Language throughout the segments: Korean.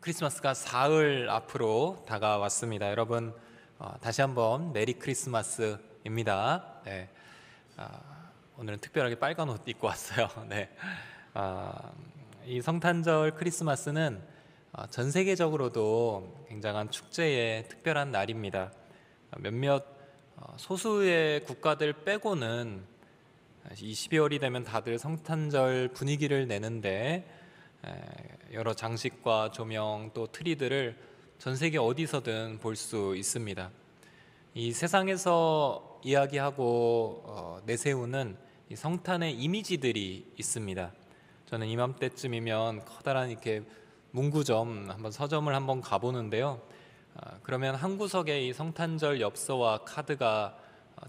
크리스마스가 사흘 앞으로 다가왔습니다. 여러분, 다시 한번 메리 크리스마스입니다. 네, 오늘은 특별하게 빨간 옷 입고 왔어요. 네, 이 성탄절 크리스마스는 전 세계적으로도 굉장한 축제의 특별한 날입니다. 몇몇 소수의 국가들 빼고는 이 12월이 되면 다들 성탄절 분위기를 내는데 여러 장식과 조명 또 트리들을 전 세계 어디서든 볼 수 있습니다. 이 세상에서 이야기하고 내세우는 이 성탄의 이미지들이 있습니다. 저는 이맘때쯤이면 커다란 이렇게 문구점 서점을 한번 가보는데요. 그러면 한 구석에 이 성탄절 엽서와 카드가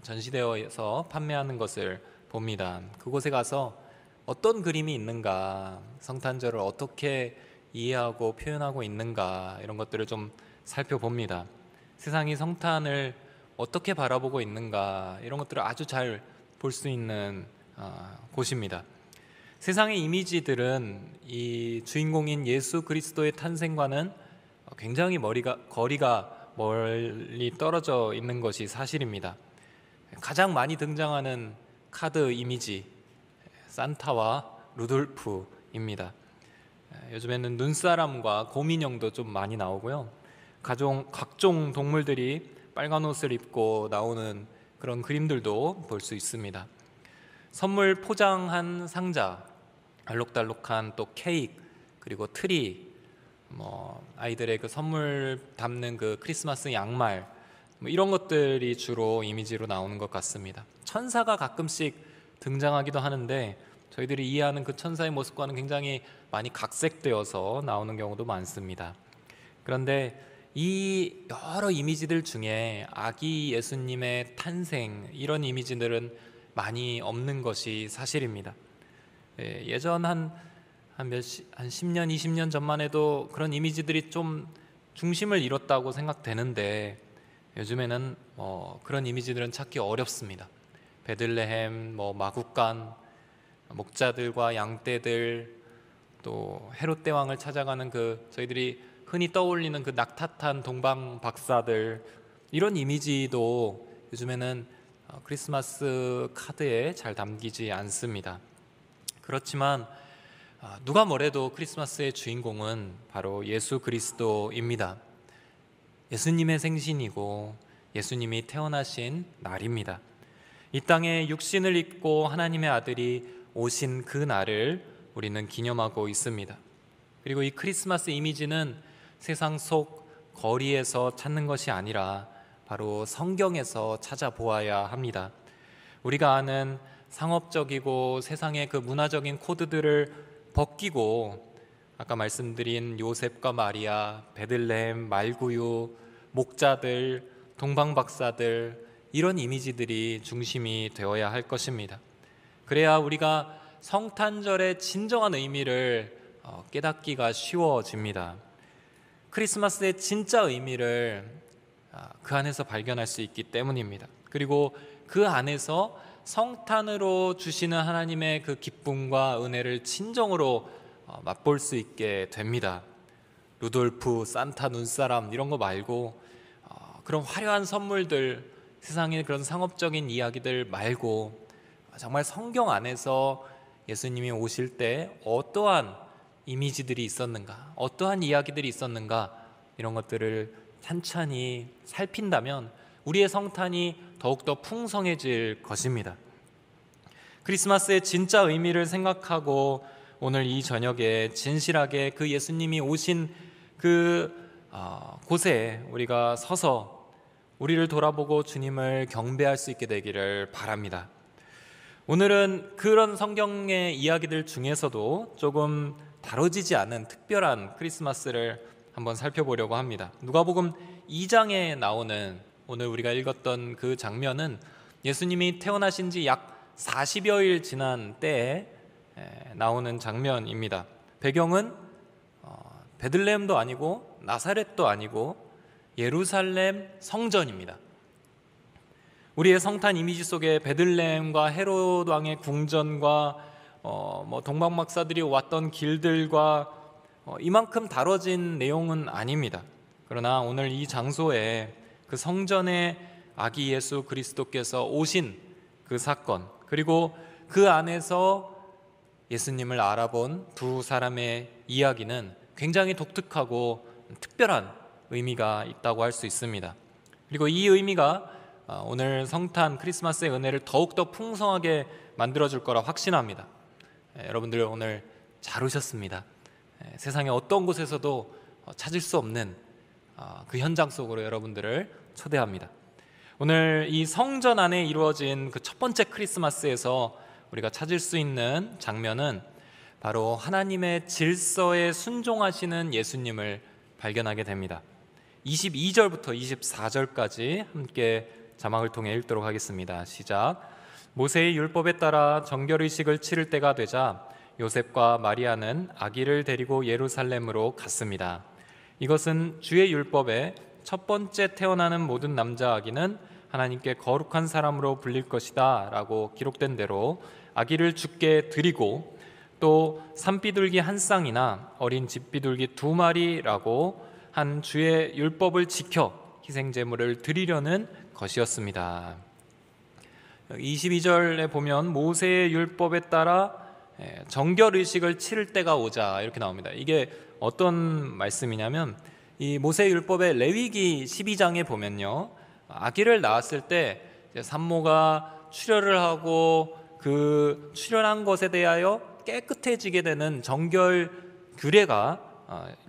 전시되어서 판매하는 것을 봅니다. 그곳에 가서 어떤 그림이 있는가, 성탄절을 어떻게 이해하고 표현하고 있는가, 이런 것들을 좀 살펴봅니다. 세상이 성탄을 어떻게 바라보고 있는가, 이런 것들을 아주 잘 볼 수 있는 곳입니다. 세상의 이미지들은 이 주인공인 예수 그리스도의 탄생과는 굉장히 거리가 멀리 떨어져 있는 것이 사실입니다. 가장 많이 등장하는 카드 이미지, 산타와 루돌프입니다. 요즘에는 눈사람과 곰인형도 좀 많이 나오고요. 각종 동물들이 빨간 옷을 입고 나오는 그런 그림들도 볼 수 있습니다. 선물 포장한 상자, 알록달록한 또 케이크, 그리고 트리, 아이들의 그 선물 담는 그 크리스마스 양말, 이런 것들이 주로 이미지로 나오는 것 같습니다. 천사가 가끔씩 등장하기도 하는데 저희들이 이해하는 그 천사의 모습과는 굉장히 많이 각색되어서 나오는 경우도 많습니다. 그런데 이 여러 이미지들 중에 아기 예수님의 탄생, 이런 이미지들은 많이 없는 것이 사실입니다. 예전 한 10년, 20년 전만 해도 그런 이미지들이 좀 중심을 잃었다고 생각되는데 요즘에는 그런 이미지들은 찾기 어렵습니다. 베들레헴, 마구간, 목자들과 양떼들, 또 헤롯 대왕을 찾아가는 저희들이 흔히 떠올리는 그 낙타탄 동방 박사들, 이런 이미지도 요즘에는 크리스마스 카드에 잘 담기지 않습니다. 그렇지만 누가 뭐래도 크리스마스의 주인공은 바로 예수 그리스도입니다. 예수님의 생신이고 예수님이 태어나신 날입니다. 이 땅에 육신을 입고 하나님의 아들이 오신 그 날을 우리는 기념하고 있습니다. 그리고 이 크리스마스 이미지는 세상 속 거리에서 찾는 것이 아니라 바로 성경에서 찾아보아야 합니다. 우리가 아는 상업적이고 세상의 그 문화적인 코드들을 벗기고 아까 말씀드린 요셉과 마리아, 베들레헴, 말구유, 목자들, 동방박사들, 이런 이미지들이 중심이 되어야 할 것입니다. 그래야 우리가 성탄절의 진정한 의미를 깨닫기가 쉬워집니다. 크리스마스의 진짜 의미를 그 안에서 발견할 수 있기 때문입니다. 그리고 그 안에서 성탄으로 주시는 하나님의 그 기쁨과 은혜를 친정으로 맛볼 수 있게 됩니다. 루돌프, 산타 눈사람 이런 거 말고 그런 화려한 선물들, 세상의 그런 상업적인 이야기들 말고 정말 성경 안에서 예수님이 오실 때 어떠한 이미지들이 있었는가, 어떠한 이야기들이 있었는가, 이런 것들을 찬찬히 살핀다면 우리의 성탄이 더욱더 풍성해질 것입니다. 크리스마스의 진짜 의미를 생각하고 오늘 이 저녁에 진실하게 그 예수님이 오신 곳에 우리가 서서 우리를 돌아보고 주님을 경배할 수 있게 되기를 바랍니다. 오늘은 그런 성경의 이야기들 중에서도 조금 다뤄지지 않은 특별한 크리스마스를 한번 살펴보려고 합니다. 누가복음 2장에 나오는 오늘 우리가 읽었던 그 장면은 예수님이 태어나신 지 약 40여일 지난 때에 나오는 장면입니다. 배경은 베들레헴도 아니고 나사렛도 아니고 예루살렘 성전입니다. 우리의 성탄 이미지 속에 베들레헴과 헤롯 왕의 궁전과 동방박사들이 왔던 길들과 이만큼 다뤄진 내용은 아닙니다. 그러나 오늘 이 장소에 그 성전에 아기 예수 그리스도께서 오신 그 사건, 그리고 그 안에서 예수님을 알아본 두 사람의 이야기는 굉장히 독특하고 특별한 의미가 있다고 할 수 있습니다. 그리고 이 의미가 오늘 성탄 크리스마스의 은혜를 더욱더 풍성하게 만들어줄 거라 확신합니다. 여러분들 오늘 잘 오셨습니다. 세상의 어떤 곳에서도 찾을 수 없는 그 현장 속으로 여러분들을 초대합니다. 오늘 이 성전 안에 이루어진 그 첫 번째 크리스마스에서 우리가 찾을 수 있는 장면은 바로 하나님의 질서에 순종하시는 예수님을 발견하게 됩니다. 22절부터 24절까지 함께 자막을 통해 읽도록 하겠습니다. 시작. 모세의 율법에 따라 정결의식을 치를 때가 되자 요셉과 마리아는 아기를 데리고 예루살렘으로 갔습니다. 이것은 주의 율법에 첫 번째 태어나는 모든 남자 아기는 하나님께 거룩한 사람으로 불릴 것이다 라고 기록된 대로 아기를 주께 드리고, 또 산비둘기 한 쌍이나 어린 집비둘기 2마리라고 한 주의 율법을 지켜 희생제물을 드리려는 것이었습니다. 22절에 보면 모세의 율법에 따라 정결의식을 치를 때가 오자 이렇게 나옵니다. 이게 어떤 말씀이냐면, 이 모세의 율법의 레위기 12장에 보면요, 아기를 낳았을 때 산모가 출혈을 하고 그 출혈한 것에 대하여 깨끗해지게 되는 정결 규례가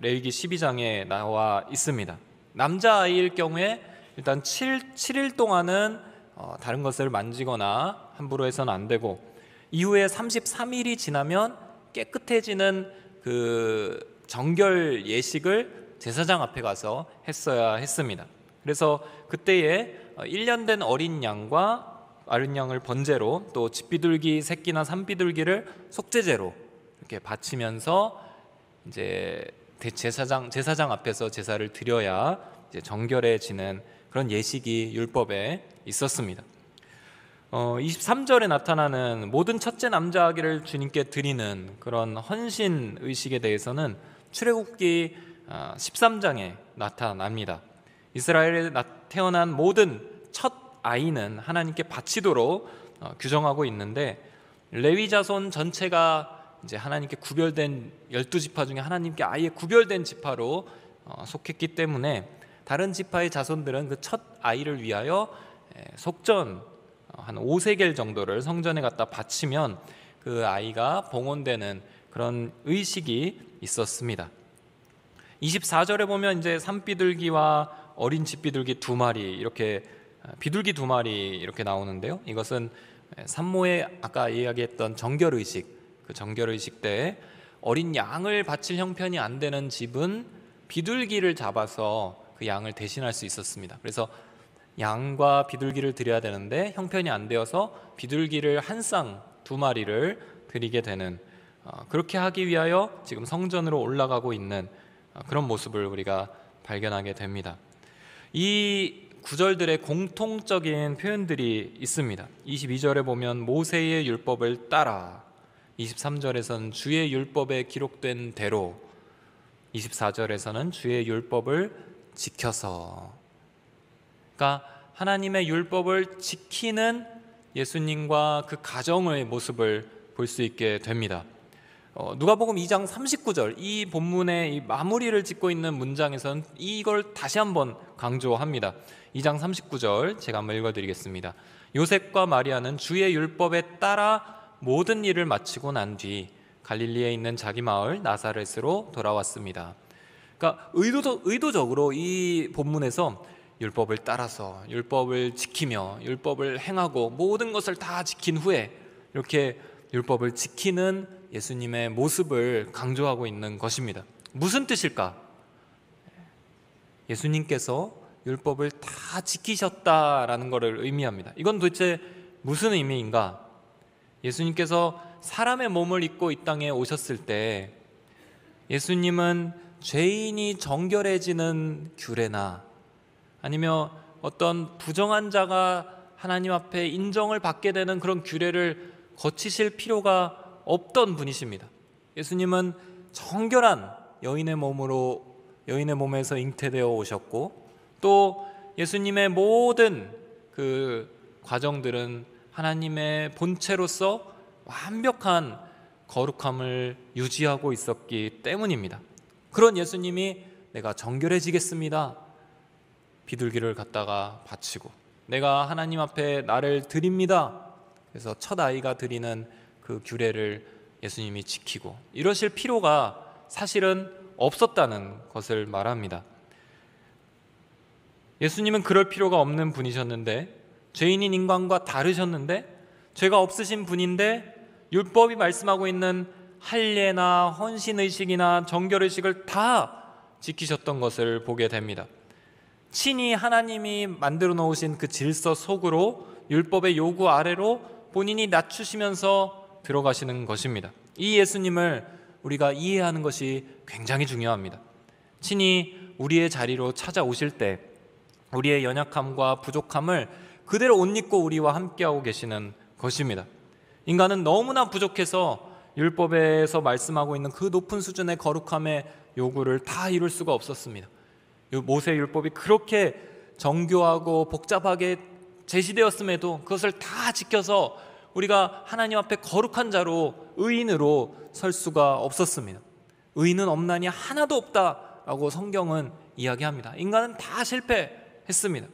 레위기 12장에 나와 있습니다. 남자아이일 경우에 일단 7일 동안은 다른 것을 만지거나 함부로 해서는 안 되고, 이후에 33일이 지나면 깨끗해지는 그 정결 예식을 제사장 앞에 가서 했어야 했습니다. 그래서 그때에 1년 된 어린 양과 어린 양을 번제로, 또 집비둘기 새끼나 산비둘기를 속죄제로 이렇게 바치면서 이제 제사장 앞에서 제사를 드려야 이제 정결해지는 그런 예식이 율법에 있었습니다. 23절에 나타나는 모든 첫째 남자 아기를 주님께 드리는 그런 헌신 의식에 대해서는 출애굽기 13장에 나타납니다. 이스라엘에 태어난 모든 첫 아이는 하나님께 바치도록 규정하고 있는데, 레위 자손 전체가 이제 하나님께 구별된 12지파 중에 하나님께 아예 구별된 지파로 속했기 때문에 다른 지파의 자손들은 그 첫 아이를 위하여 속전 한 5세겔 정도를 성전에 갖다 바치면 그 아이가 봉헌되는 그런 의식이 있었습니다. 24절에 보면 이제 산비둘기와 어린 집비둘기 2마리, 이렇게 비둘기 2마리 이렇게 나오는데요, 이것은 산모의 아까 이야기했던 정결의식, 그 정결의식 때 어린 양을 바칠 형편이 안 되는 집은 비둘기를 잡아서 그 양을 대신할 수 있었습니다. 그래서 양과 비둘기를 드려야 되는데 형편이 안 되어서 비둘기를 한 쌍 2마리를 드리게 되는, 그렇게 하기 위하여 지금 성전으로 올라가고 있는 그런 모습을 우리가 발견하게 됩니다. 이 구절들의 공통적인 표현들이 있습니다. 22절에 보면 모세의 율법을 따라, 23절에서는 주의 율법에 기록된 대로, 24절에서는 주의 율법을 지켜서. 그러니까 하나님의 율법을 지키는 예수님과 그 가정의 모습을 볼 수 있게 됩니다. 누가복음 2장 39절, 이 본문의 이 마무리를 짓고 있는 문장에서는 이걸 다시 한번 강조합니다. 2장 39절 제가 한번 읽어드리겠습니다. 요셉과 마리아는 주의 율법에 따라 모든 일을 마치고 난 뒤 갈릴리에 있는 자기 마을 나사렛으로 돌아왔습니다. 그러니까 의도적으로 이 본문에서 율법을 따라서, 율법을 지키며, 율법을 행하고 모든 것을 다 지킨 후에 이렇게 율법을 지키는 예수님의 모습을 강조하고 있는 것입니다. 무슨 뜻일까? 예수님께서 율법을 다 지키셨다라는 것을 의미합니다. 이건 도대체 무슨 의미인가? 예수님께서 사람의 몸을 입고 이 땅에 오셨을 때 예수님은 죄인이 정결해지는 규례나 아니면 어떤 부정한 자가 하나님 앞에 인정을 받게 되는 그런 규례를 거치실 필요가 없던 분이십니다. 예수님은 정결한 여인의 몸에서 잉태되어 오셨고, 또 예수님의 모든 그 과정들은 하나님의 본체로서 완벽한 거룩함을 유지하고 있었기 때문입니다. 그런 예수님이 내가 정결해지겠습니다, 비둘기를 갖다가 바치고, 내가 하나님 앞에 나를 드립니다, 그래서 첫 아이가 드리는 그 규례를 예수님이 지키고 이러실 필요가 사실은 없었다는 것을 말합니다. 예수님은 그럴 필요가 없는 분이셨는데, 죄인인 인간과 다르셨는데, 죄가 없으신 분인데 율법이 말씀하고 있는 할례나 헌신의식이나 정결의식을 다 지키셨던 것을 보게 됩니다. 친히 하나님이 만들어 놓으신 그 질서 속으로, 율법의 요구 아래로 본인이 낮추시면서 들어가시는 것입니다. 이 예수님을 우리가 이해하는 것이 굉장히 중요합니다. 친히 우리의 자리로 찾아오실 때 우리의 연약함과 부족함을 그대로 옷 입고 우리와 함께하고 계시는 것입니다. 인간은 너무나 부족해서 율법에서 말씀하고 있는 그 높은 수준의 거룩함의 요구를 다 이룰 수가 없었습니다. 모세 율법이 그렇게 정교하고 복잡하게 제시되었음에도 그것을 다 지켜서 우리가 하나님 앞에 거룩한 자로, 의인으로 설 수가 없었습니다. 의인은 없나니 하나도 없다라고 성경은 이야기합니다. 인간은 다 실패했습니다.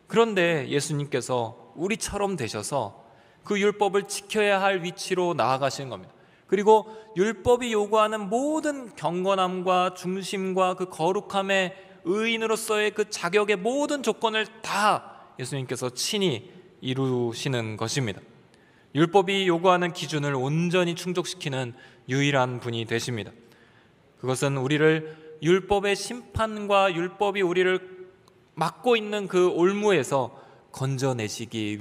그런데 예수님께서 우리처럼 되셔서 그 율법을 지켜야 할 위치로 나아가시는 겁니다. 그리고 율법이 요구하는 모든 경건함과 중심과 그 거룩함의 의인으로서의 그 자격의 모든 조건을 다 예수님께서 친히 이루시는 것입니다. 율법이 요구하는 기준을 온전히 충족시키는 유일한 분이 되십니다. 그것은 우리를 율법의 심판과 율법이 우리를 막고 있는 그 올무에서 건져내시기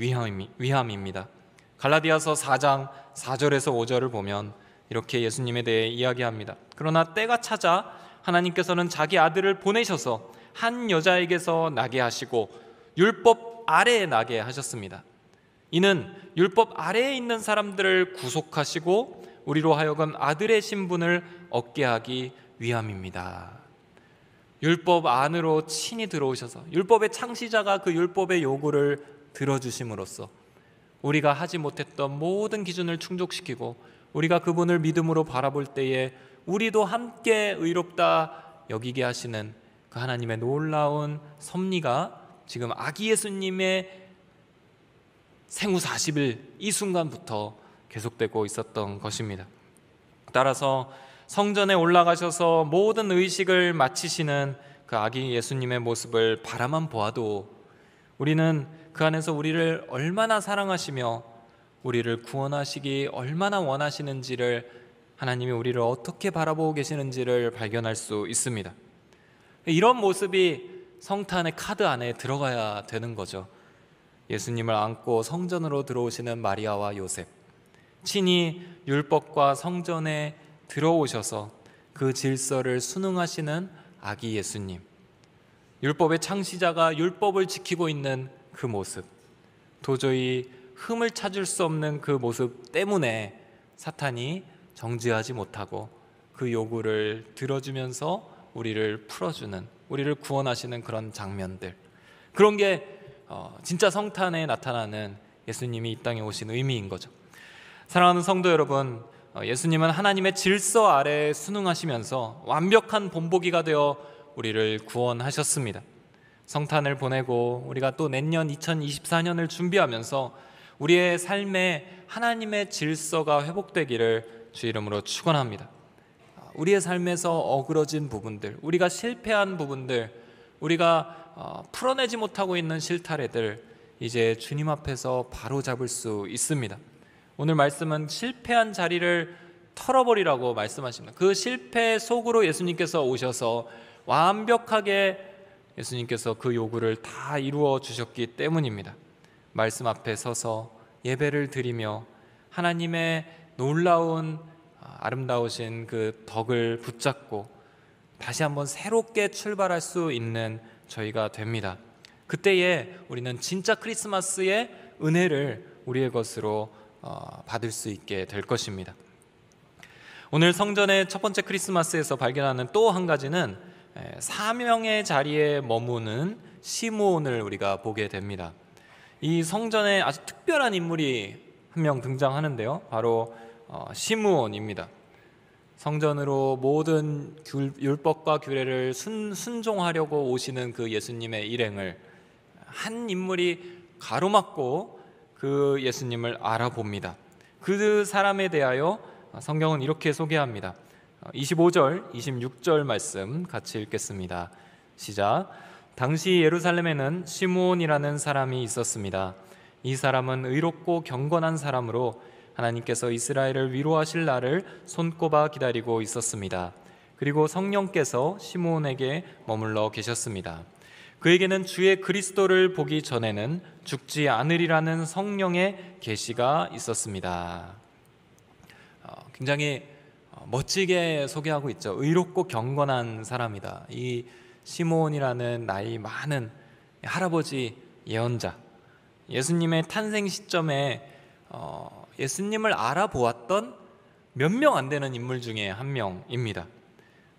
위함입니다. 갈라디아서 4장 4절에서 5절을 보면 이렇게 예수님에 대해 이야기합니다. 그러나 때가 차자 하나님께서는 자기 아들을 보내셔서 한 여자에게서 나게 하시고 율법 아래에 나게 하셨습니다. 이는 율법 아래에 있는 사람들을 구속하시고 우리로 하여금 아들의 신분을 얻게 하기 위함입니다. 율법 안으로 친히 들어오셔서 율법의 창시자가 그 율법의 요구를 들어주심으로써 우리가 하지 못했던 모든 기준을 충족시키고 우리가 그분을 믿음으로 바라볼 때에 우리도 함께 의롭다 여기게 하시는 그 하나님의 놀라운 섭리가 지금 아기 예수님의 생후 40일 이 순간부터 계속되고 있었던 것입니다. 따라서 성전에 올라가셔서 모든 의식을 마치시는 그 아기 예수님의 모습을 바라만 보아도 우리는 그 안에서 우리를 얼마나 사랑하시며 우리를 구원하시기 얼마나 원하시는지를, 하나님이 우리를 어떻게 바라보고 계시는지를 발견할 수 있습니다. 이런 모습이 성탄의 카드 안에 들어가야 되는 거죠. 예수님을 안고 성전으로 들어오시는 마리아와 요셉, 친히 율법과 성전에 들어오셔서 그 질서를 순응하시는 아기 예수님, 율법의 창시자가 율법을 지키고 있는 그 모습, 도저히 흠을 찾을 수 없는 그 모습 때문에 사탄이 정죄하지 못하고 그 요구를 들어주면서 우리를 풀어주는, 우리를 구원하시는 그런 장면들, 그런 게 진짜 성탄에 나타나는 예수님이 이 땅에 오신 의미인 거죠. 사랑하는 성도 여러분, 예수님은 하나님의 질서 아래 순응하시면서 완벽한 본보기가 되어 우리를 구원하셨습니다. 성탄을 보내고 우리가 또 내년 2024년을 준비하면서 우리의 삶에 하나님의 질서가 회복되기를 주 이름으로 축원합니다. 우리의 삶에서 어그러진 부분들, 우리가 실패한 부분들, 우리가 풀어내지 못하고 있는 실타래들, 이제 주님 앞에서 바로 잡을 수 있습니다. 오늘 말씀은 실패한 자리를 털어버리라고 말씀하십니다. 그 실패 속으로 예수님께서 오셔서 완벽하게 예수님께서 그 요구를 다 이루어 주셨기 때문입니다. 말씀 앞에 서서 예배를 드리며 하나님의 놀라운 아름다우신 그 덕을 붙잡고 다시 한번 새롭게 출발할 수 있는 저희가 됩니다. 그때에 우리는 진짜 크리스마스의 은혜를 우리의 것으로 받을 수 있게 될 것입니다. 오늘 성전의 첫 번째 크리스마스에서 발견하는 또 한 가지는 사명의 자리에 머무는 시므온을 우리가 보게 됩니다. 이 성전에 아주 특별한 인물이 한 명 등장하는데요, 바로 시므온입니다. 성전으로 모든 율법과 규례를 순종하려고 오시는 그 예수님의 일행을 한 인물이 가로막고 그 예수님을 알아봅니다. 그 사람에 대하여 성경은 이렇게 소개합니다. 25절, 26절 말씀 같이 읽겠습니다. 시작. 당시 예루살렘에는 시므온이라는 사람이 있었습니다. 이 사람은 의롭고 경건한 사람으로 하나님께서 이스라엘을 위로하실 날을 손꼽아 기다리고 있었습니다. 그리고 성령께서 시므온에게 머물러 계셨습니다. 그에게는 주의 그리스도를 보기 전에는 죽지 않으리라는 성령의 계시가 있었습니다. 굉장히 멋지게 소개하고 있죠. 의롭고 경건한 사람이다. 이 시므온이라는 나이 많은 할아버지 예언자, 예수님의 탄생 시점에 예수님을 알아보았던 몇 명 안 되는 인물 중에 한 명입니다.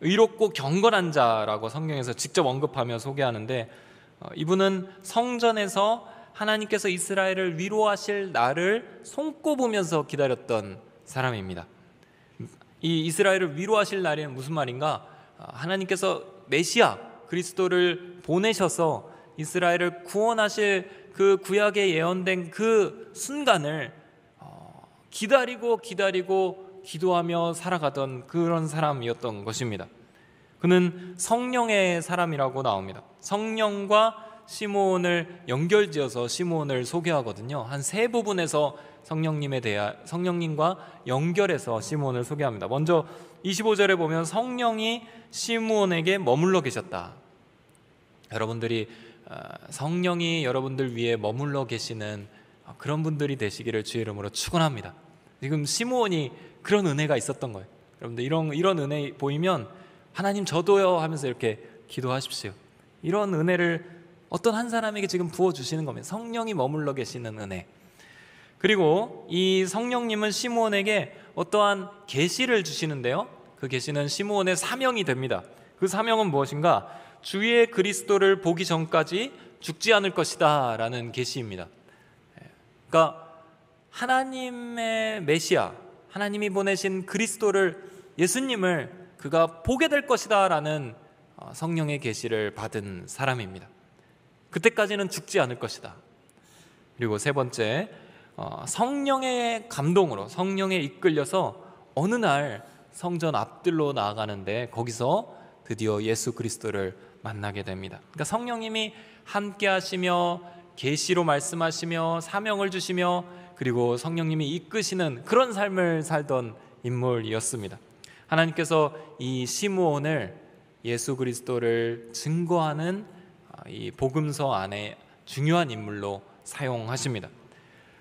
의롭고 경건한 자라고 성경에서 직접 언급하며 소개하는데, 이분은 성전에서 하나님께서 이스라엘을 위로하실 날을 손꼽으면서 기다렸던 사람입니다. 이 이스라엘을 위로하실 날에는 무슨 말인가? 하나님께서 메시아 그리스도를 보내셔서 이스라엘을 구원하실 그 구약에 예언된 그 순간을 기다리고 기도하며 살아가던 그런 사람이었던 것입니다. 그는 성령의 사람이라고 나옵니다. 성령과 시므온을 연결지어서 시므온을 소개하거든요. 한 세 부분에서 성령님과 연결해서 시므온을 소개합니다. 먼저 25절에 보면 성령이 시므온에게 머물러 계셨다. 여러분들이 성령이 여러분들 위에 머물러 계시는 그런 분들이 되시기를 주의 이름으로 축원합니다. 지금 시므온이 그런 은혜가 있었던 거예요. 여러분들 이런 은혜 보이면 하나님 저도요 하면서 이렇게 기도하십시오. 이런 은혜를 어떤 한 사람에게 지금 부어주시는 겁니다. 성령이 머물러 계시는 은혜. 그리고 이 성령님은 시므온에게 어떠한 계시를 주시는데요, 그 계시는 시므온의 사명이 됩니다. 그 사명은 무엇인가? 주의 그리스도를 보기 전까지 죽지 않을 것이다 라는 계시입니다. 그러니까 하나님의 메시아, 하나님이 보내신 그리스도를, 예수님을 그가 보게 될 것이다 라는 성령의 계시를 받은 사람입니다. 그때까지는 죽지 않을 것이다. 그리고 세 번째, 성령의 감동으로, 성령에 이끌려서 어느 날 성전 앞들로 나아가는데 거기서 드디어 예수 그리스도를 만나게 됩니다. 그러니까 성령님이 함께 하시며 계시로 말씀하시며 사명을 주시며 그리고 성령님이 이끄시는 그런 삶을 살던 인물이었습니다. 하나님께서 이 시므온을 예수 그리스도를 증거하는 이 복음서 안에 중요한 인물로 사용하십니다.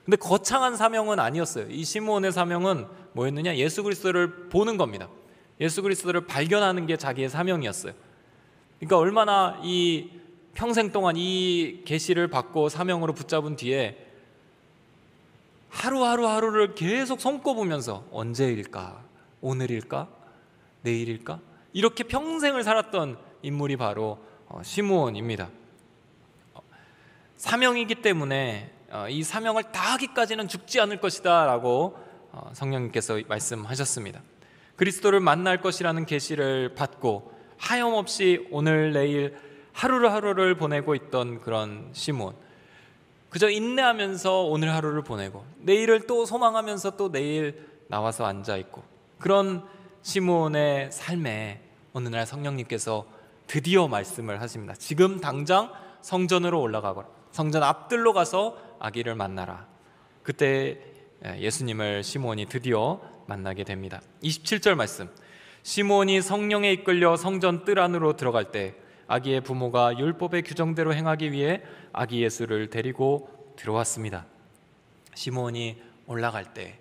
근데 거창한 사명은 아니었어요. 이 시므온의 사명은 뭐였느냐? 예수 그리스도를 보는 겁니다. 예수 그리스도를 발견하는 게 자기의 사명이었어요. 그러니까 얼마나 이 평생 동안 이 계시를 받고 사명으로 붙잡은 뒤에 하루를 계속 손꼽으면서 언제일까? 오늘일까? 내일일까? 이렇게 평생을 살았던 인물이 바로 시므온입니다. 사명이기 때문에 이 사명을 다하기까지는 죽지 않을 것이다 라고 성령님께서 말씀하셨습니다. 그리스도를 만날 것이라는 계시를 받고 하염없이 오늘 내일 하루를 보내고 있던 그런 시므온, 그저 인내하면서 오늘 하루를 보내고 내일을 또 소망하면서 또 내일 나와서 앉아있고, 그런 시므온의 삶에 어느 날 성령님께서 드디어 말씀을 하십니다. 지금 당장 성전으로 올라가거라. 성전 앞들로 가서 아기를 만나라. 그때 예수님을 시므온이 드디어 만나게 됩니다. 27절 말씀. 시므온이 성령에 이끌려 성전 뜰 안으로 들어갈 때 아기의 부모가 율법의 규정대로 행하기 위해 아기 예수를 데리고 들어왔습니다. 시므온이 올라갈 때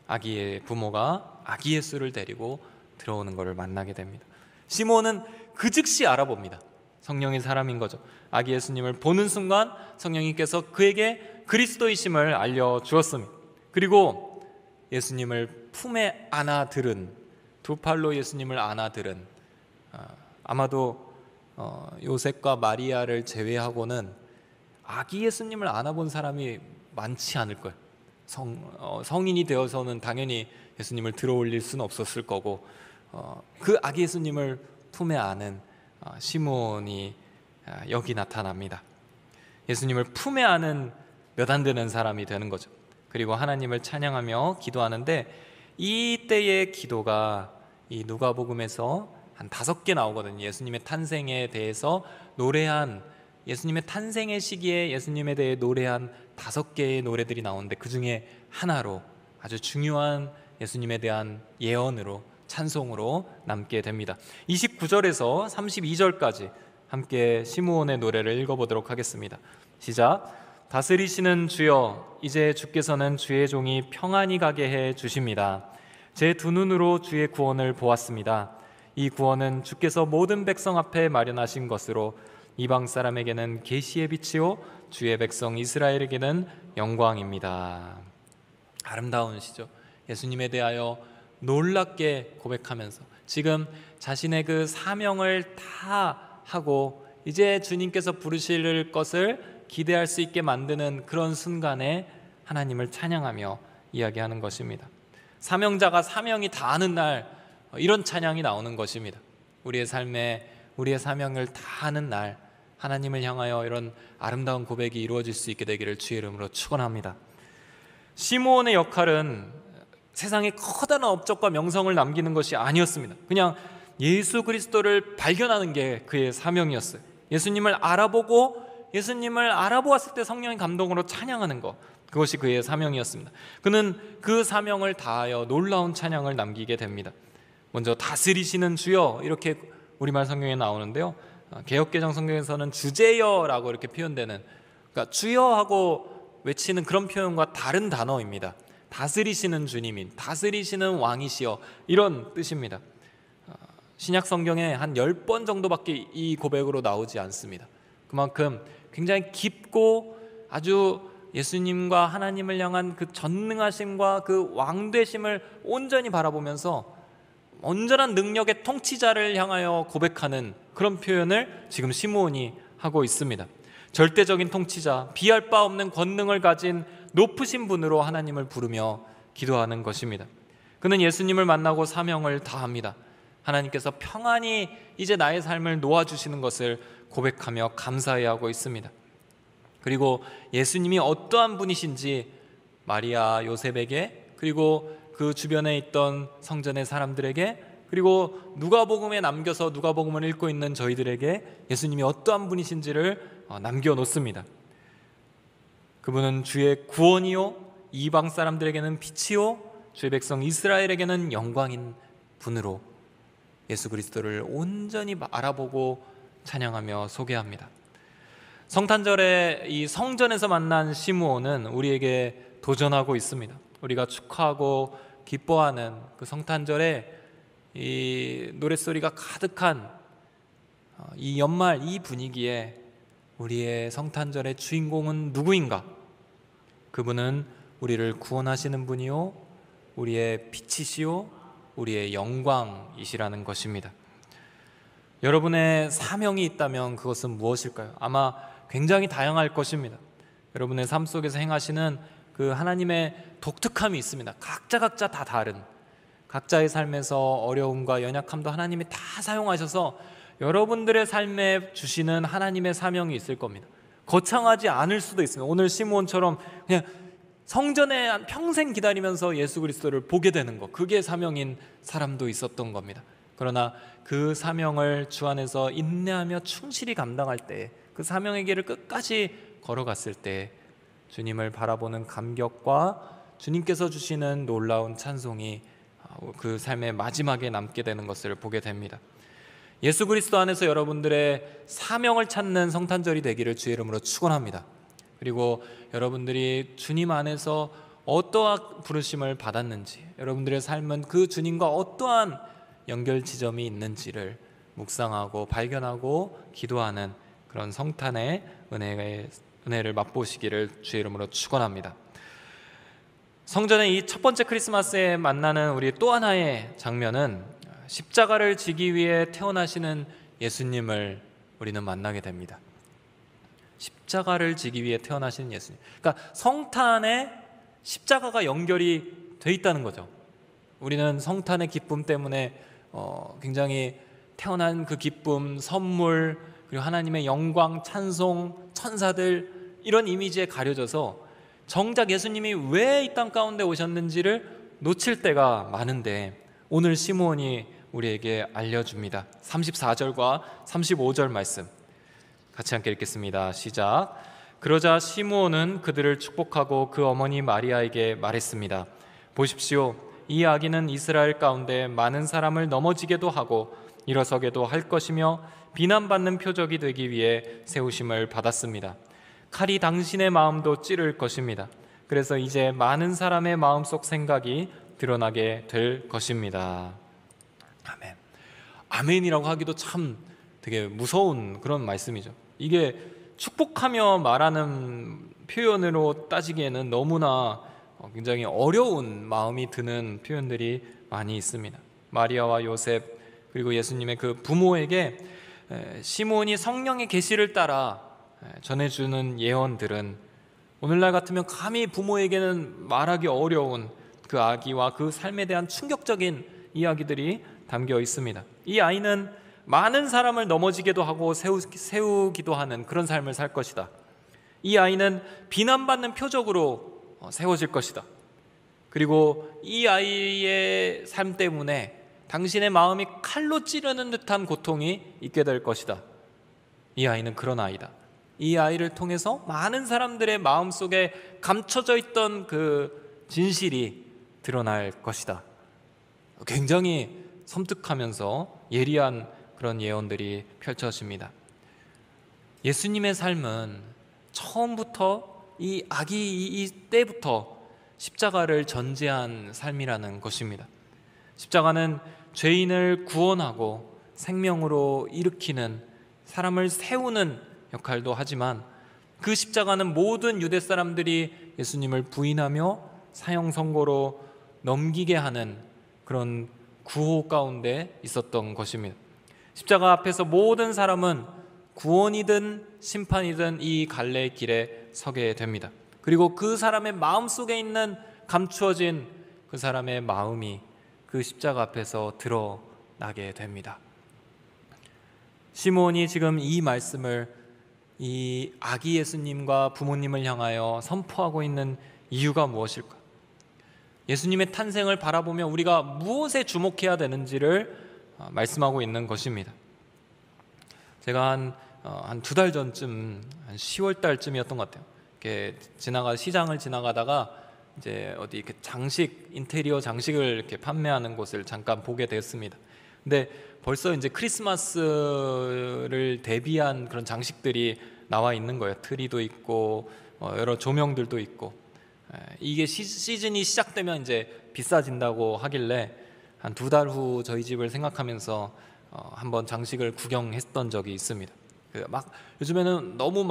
아기의 부모가 아기 예수를 데리고 들어오는 것을 만나게 됩니다. 시므온은 그 즉시 알아봅니다. 성령의 사람인 거죠. 아기 예수님을 보는 순간 성령님께서 그에게 그리스도이심을 알려주었습니다. 그리고 예수님을 품에 안아 들은 두 팔로 예수님을 안아들은, 아마도 요셉과 마리아를 제외하고는 아기 예수님을 안아본 사람이 많지 않을 거예요. 성인이 되어서는 당연히 예수님을 들어올릴 수는 없었을 거고, 그 아기 예수님을 품에 안은 시므온이 여기 나타납니다. 예수님을 품에 안은 몇 안 되는 사람이 되는 거죠. 그리고 하나님을 찬양하며 기도하는데, 이때의 기도가 이 누가복음에서 한 5개 나오거든요. 예수님의 탄생에 대해서 노래한, 예수님의 탄생의 시기에 예수님에 대해 노래한 5개의 노래들이 나오는데, 그 중에 하나로 아주 중요한 예수님에 대한 예언으로, 찬송으로 남게 됩니다. 29절에서 32절까지 함께 시므온의 노래를 읽어보도록 하겠습니다. 시작. 다스리시는 주여, 이제 주께서는 주의 종이 평안히 가게 해 주십니다. 제 두 눈으로 주의 구원을 보았습니다. 이 구원은 주께서 모든 백성 앞에 마련하신 것으로 이방 사람에게는 계시의 빛이요 주의 백성 이스라엘에게는 영광입니다. 아름다운 시죠. 예수님에 대하여 놀랍게 고백하면서 지금 자신의 그 사명을 다 하고 이제 주님께서 부르실 것을 기대할 수 있게 만드는 그런 순간에 하나님을 찬양하며 이야기하는 것입니다. 사명자가 사명이 다하는 날, 이런 찬양이 나오는 것입니다. 우리의 삶에 우리의 사명을 다하는 날, 하나님을 향하여 이런 아름다운 고백이 이루어질 수 있게 되기를 주의 이름으로 축원합니다. 시므온의 역할은 세상에 커다란 업적과 명성을 남기는 것이 아니었습니다. 그냥 예수 그리스도를 발견하는 게 그의 사명이었어요. 예수님을 알아보고 예수님을 알아보았을 때 성령의 감동으로 찬양하는 것, 그것이 그의 사명이었습니다. 그는 그 사명을 다하여 놀라운 찬양을 남기게 됩니다. 먼저 다스리시는 주여, 이렇게 우리말 성경에 나오는데요, 개역개정 성경에서는 주제여라고 이렇게 표현되는, 그러니까 주여하고 외치는 그런 표현과 다른 단어입니다. 다스리시는 주님인, 다스리시는 왕이시여, 이런 뜻입니다. 신약 성경에 한 10번 정도밖에 이 고백으로 나오지 않습니다. 그만큼 굉장히 깊고 아주 예수님과 하나님을 향한 그 전능하심과 그 왕되심을 온전히 바라보면서 온전한 능력의 통치자를 향하여 고백하는 그런 표현을 지금 시므온이 하고 있습니다. 절대적인 통치자, 비할 바 없는 권능을 가진 높으신 분으로 하나님을 부르며 기도하는 것입니다. 그는 예수님을 만나고 사명을 다합니다. 하나님께서 평안히 이제 나의 삶을 놓아주시는 것을 고백하며 감사해하고 있습니다. 그리고 예수님이 어떠한 분이신지 마리아, 요셉에게, 그리고 그 주변에 있던 성전의 사람들에게, 그리고 누가복음에 남겨서 누가복음을 읽고 있는 저희들에게 예수님이 어떠한 분이신지를 남겨놓습니다. 그분은 주의 구원이요 이방 사람들에게는 빛이요 주의 백성 이스라엘에게는 영광인 분으로 예수 그리스도를 온전히 알아보고 찬양하며 소개합니다. 성탄절에 이 성전에서 만난 시므온은 우리에게 도전하고 있습니다. 우리가 축하하고 기뻐하는 그 성탄절에 이 노랫소리가 가득한 이 연말 이 분위기에 우리의 성탄절의 주인공은 누구인가? 그분은 우리를 구원하시는 분이요 우리의 빛이시요 우리의 영광이시라는 것입니다. 여러분의 사명이 있다면 그것은 무엇일까요? 아마 굉장히 다양할 것입니다. 여러분의 삶 속에서 행하시는 그 하나님의 독특함이 있습니다. 각자 다 다른, 각자의 삶에서 어려움과 연약함도 하나님이 다 사용하셔서 여러분들의 삶에 주시는 하나님의 사명이 있을 겁니다. 거창하지 않을 수도 있습니다. 오늘 시므온처럼 그냥 성전에 평생 기다리면서 예수 그리스도를 보게 되는 것, 그게 사명인 사람도 있었던 겁니다. 그러나 그 사명을 주 안에서 인내하며 충실히 감당할 때, 그 사명의 길을 끝까지 걸어갔을 때 주님을 바라보는 감격과 주님께서 주시는 놀라운 찬송이 그 삶의 마지막에 남게 되는 것을 보게 됩니다. 예수 그리스도 안에서 여러분들의 사명을 찾는 성탄절이 되기를 주의 이름으로 축원합니다. 그리고 여러분들이 주님 안에서 어떠한 부르심을 받았는지, 여러분들의 삶은 그 주님과 어떠한 연결 지점이 있는지를 묵상하고 발견하고 기도하는 그런 성탄의 은혜를 맛보시기를 주의 이름으로 축원합니다. 성전의 이 첫 번째 크리스마스에 만나는 우리 또 하나의 장면은 십자가를 지기 위해 태어나시는 예수님을 우리는 만나게 됩니다. 십자가를 지기 위해 태어나시는 예수님. 그러니까 성탄에 십자가가 연결이 돼 있다는 거죠. 우리는 성탄의 기쁨 때문에 굉장히 태어난 그 기쁨, 선물, 그리고 하나님의 영광, 찬송, 천사들 이런 이미지에 가려져서 정작 예수님이 왜 이 땅 가운데 오셨는지를 놓칠 때가 많은데, 오늘 시므온이 우리에게 알려줍니다. 34절과 35절 말씀 같이 함께 읽겠습니다. 시작. 그러자 시므온은 그들을 축복하고 그 어머니 마리아에게 말했습니다. 보십시오, 이 아기는 이스라엘 가운데 많은 사람을 넘어지게도 하고 일어서게도 할 것이며 비난받는 표적이 되기 위해 세우심을 받았습니다. 칼이 당신의 마음도 찌를 것입니다. 그래서 이제 많은 사람의 마음속 생각이 드러나게 될 것입니다. 아멘. 아멘이라고 하기도 참 되게 무서운 그런 말씀이죠. 이게 축복하며 말하는 표현으로 따지기에는 너무나 굉장히 어려운 마음이 드는 표현들이 많이 있습니다. 마리아와 요셉 그리고 예수님의 그 부모에게 시므온이 성령의 계시를 따라 전해주는 예언들은 오늘날 같으면 감히 부모에게는 말하기 어려운 그 아기와 그 삶에 대한 충격적인 이야기들이 담겨 있습니다. 이 아이는 많은 사람을 넘어지게도 하고 세우기도 하는 그런 삶을 살 것이다. 이 아이는 비난받는 표적으로 세워질 것이다. 그리고 이 아이의 삶 때문에 당신의 마음이 칼로 찌르는 듯한 고통이 있게 될 것이다. 이 아이는 그런 아이다. 이 아이를 통해서 많은 사람들의 마음속에 감춰져 있던 그 진실이 드러날 것이다. 굉장히 섬뜩하면서 예리한 그런 예언들이 펼쳐집니다. 예수님의 삶은 처음부터 이 아기 때부터 십자가를 전제한 삶이라는 것입니다. 십자가는 죄인을 구원하고 생명으로 일으키는, 사람을 세우는 역할도 하지만 그 십자가는 모든 유대 사람들이 예수님을 부인하며 사형 선고로 넘기게 하는 그런 구호 가운데 있었던 것입니다. 십자가 앞에서 모든 사람은 구원이든 심판이든 이 갈래의 길에 서게 됩니다. 그리고 그 사람의 마음속에 있는 감추어진 그 사람의 마음이 그 십자가 앞에서 드러나게 됩니다. 시므온이 지금 이 말씀을 이 아기 예수님과 부모님을 향하여 선포하고 있는 이유가 무엇일까? 예수님의 탄생을 바라보며 우리가 무엇에 주목해야 되는지를 말씀하고 있는 것입니다. 제가 한 두 달 전쯤, 한 10월 달쯤이었던 것 같아요. 이렇게 시장을 지나가다가 이제 어디 이렇게 인테리어 장식을 이렇게 판매하는 곳을 잠깐 보게 되었습니다. 근데 벌써 이제 크리스마스를 대비한 그런 장식들이 나와 있는 거예요. 트리도 있고 여러 조명들도 있고. 이게 시즌이 시작되면 이제 비싸진다고 하길래 한 두 달 후 저희 집을 생각하면서 한번 장식을 구경했던 적이 있습니다. 요즘에는 너무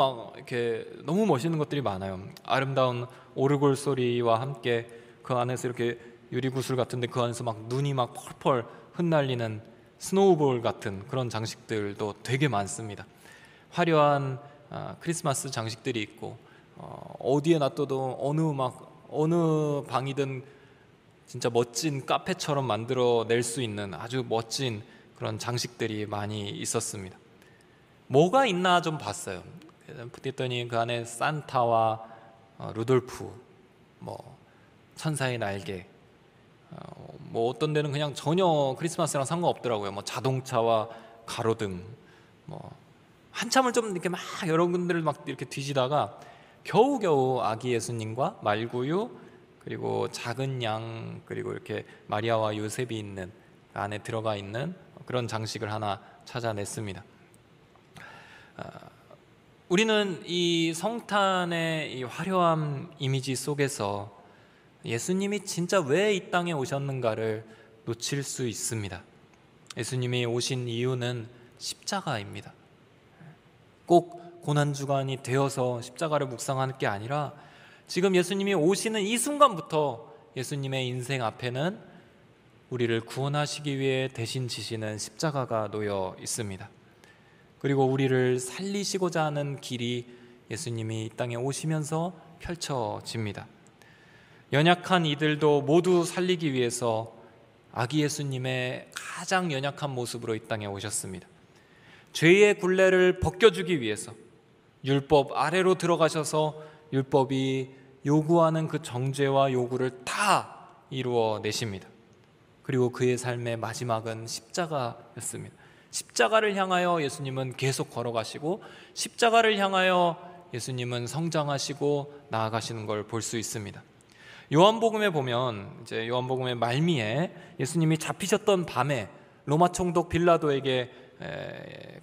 멋있는 것들이 많아요. 아름다운 오르골 소리와 함께 그 안에서 이렇게 유리구슬 같은데 그 안에서 막 눈이 막 펄펄 흩날리는 스노우볼 같은 그런 장식들도 되게 많습니다. 화려한 크리스마스 장식들이 있고 어디에 놔둬도 어느 방이든 진짜 멋진 카페처럼 만들어 낼 수 있는 아주 멋진 그런 장식들이 많이 있었습니다. 뭐가 있나 좀 봤어요. 그랬더니 그 안에 산타와 루돌프, 천사의 날개, 어떤 데는 그냥 전혀 크리스마스랑 상관없더라고요. 자동차와 가로등, 한참을 좀 이렇게 막 여러 군데를 막 이렇게 뒤지다가 겨우겨우 아기 예수님과 말구유, 그리고 작은 양, 그리고 이렇게 마리아와 요셉이 있는 안에 들어가 있는 그런 장식을 하나 찾아냈습니다. 우리는 이 성탄의 이 화려한 이미지 속에서 예수님이 진짜 왜 이 땅에 오셨는가를 놓칠 수 있습니다. 예수님이 오신 이유는 십자가입니다. 꼭 고난주간이 되어서 십자가를 묵상하는 게 아니라 지금 예수님이 오시는 이 순간부터 예수님의 인생 앞에는 우리를 구원하시기 위해 대신 지시는 십자가가 놓여 있습니다. 그리고 우리를 살리시고자 하는 길이 예수님이 이 땅에 오시면서 펼쳐집니다. 연약한 이들도 모두 살리기 위해서 아기 예수님의 가장 연약한 모습으로 이 땅에 오셨습니다. 죄의 굴레를 벗겨주기 위해서 율법 아래로 들어가셔서 율법이 요구하는 그 정죄와 요구를 다 이루어내십니다. 그리고 그의 삶의 마지막은 십자가였습니다. 십자가를 향하여 예수님은 계속 걸어가시고 십자가를 향하여 예수님은 성장하시고 나아가시는 걸 볼 수 있습니다. 요한복음에 보면 이제 요한복음의 말미에 예수님이 잡히셨던 밤에 로마 총독 빌라도에게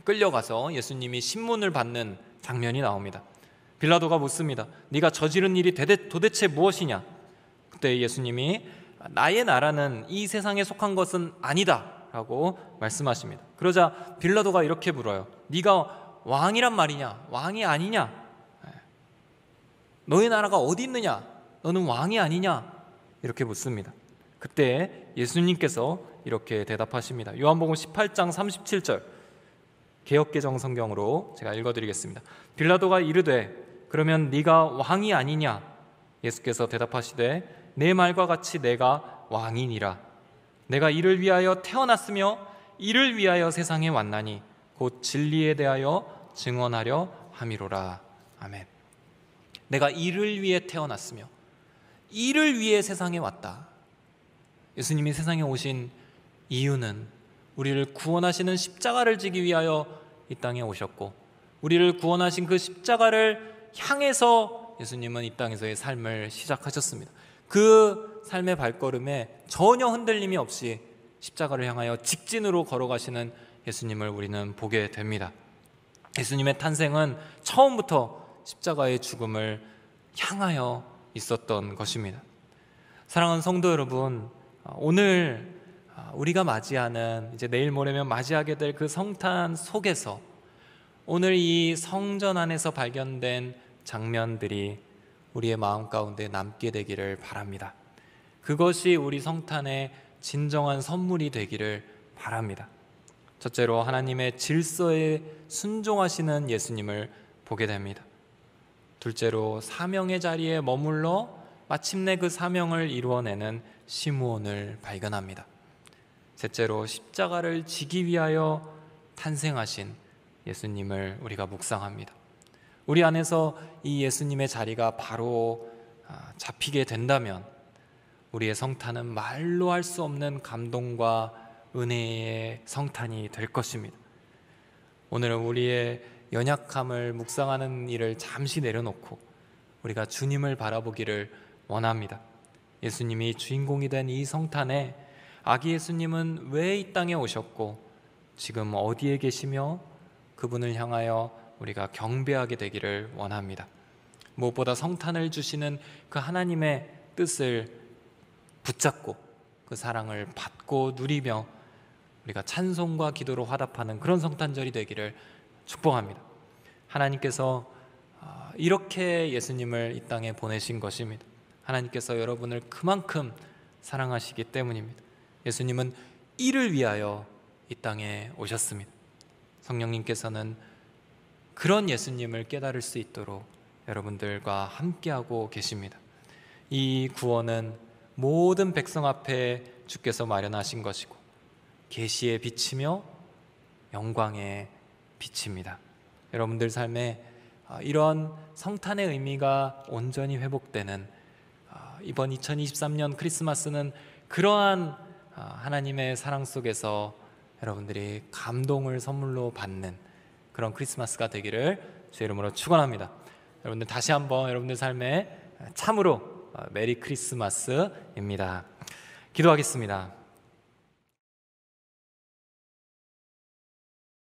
끌려가서 예수님이 신문을 받는 장면이 나옵니다. 빌라도가 묻습니다. 네가 저지른 일이 도대체 무엇이냐? 그때 예수님이 나의 나라는 이 세상에 속한 것은 아니다 라고 말씀하십니다. 그러자 빌라도가 이렇게 물어요. 네가 왕이란 말이냐? 왕이 아니냐? 너의 나라가 어디 있느냐? 너는 왕이 아니냐? 이렇게 묻습니다. 그때 예수님께서 이렇게 대답하십니다. 요한복음 18장 37절 개역개정 성경으로 제가 읽어드리겠습니다. 빌라도가 이르되 그러면 네가 왕이 아니냐? 예수께서 대답하시되 내 말과 같이 내가 왕이니라. 내가 이를 위하여 태어났으며 이를 위하여 세상에 왔나니 곧 진리에 대하여 증언하려 함이로라. 아멘. 내가 이를 위해 태어났으며 이를 위해 세상에 왔다. 예수님이 세상에 오신 이유는 우리를 구원하시는 십자가를 지기 위하여 이 땅에 오셨고 우리를 구원하신 그 십자가를 향해서 예수님은 이 땅에서의 삶을 시작하셨습니다. 그 삶의 발걸음에 전혀 흔들림이 없이 십자가를 향하여 직진으로 걸어가시는 예수님을 우리는 보게 됩니다. 예수님의 탄생은 처음부터 십자가의 죽음을 향하여 있었던 것입니다. 사랑하는 성도 여러분, 오늘 우리가 맞이하는 이제 내일 모레면 맞이하게 될 그 성탄 속에서 오늘 이 성전 안에서 발견된 장면들이 우리의 마음 가운데 남게 되기를 바랍니다. 그것이 우리 성탄의 진정한 선물이 되기를 바랍니다. 첫째로 하나님의 질서에 순종하시는 예수님을 보게 됩니다. 둘째로 사명의 자리에 머물러 마침내 그 사명을 이루어내는 시므온을 발견합니다. 셋째로 십자가를 지기 위하여 탄생하신 예수님을 우리가 묵상합니다. 우리 안에서 이 예수님의 자리가 바로 잡히게 된다면 우리의 성탄은 말로 할 수 없는 감동과 은혜의 성탄이 될 것입니다. 오늘은 우리의 연약함을 묵상하는 일을 잠시 내려놓고 우리가 주님을 바라보기를 원합니다. 예수님이 주인공이 된 이 성탄에 아기 예수님은 왜 이 땅에 오셨고 지금 어디에 계시며 그분을 향하여 우리가 경배하게 되기를 원합니다. 무엇보다 성탄을 주시는 그 하나님의 뜻을 붙잡고 그 사랑을 받고 누리며 우리가 찬송과 기도로 화답하는 그런 성탄절이 되기를 축복합니다. 하나님께서 이렇게 예수님을 이 땅에 보내신 것입니다. 하나님께서 여러분을 그만큼 사랑하시기 때문입니다. 예수님은 이를 위하여 이 땅에 오셨습니다. 성령님께서는 그런 예수님을 깨달을 수 있도록 여러분들과 함께하고 계십니다. 이 구원은 모든 백성 앞에 주께서 마련하신 것이고 계시의 빛이며 영광의 빛입니다. 여러분들 삶에 이런 성탄의 의미가 온전히 회복되는 이번 2023년 크리스마스는 그러한 하나님의 사랑 속에서 여러분들이 감동을 선물로 받는 그런 크리스마스가 되기를 주의 이름으로 축원합니다. 여러분들 다시 한번 여러분들 삶에 참으로 메리 크리스마스입니다. 기도하겠습니다.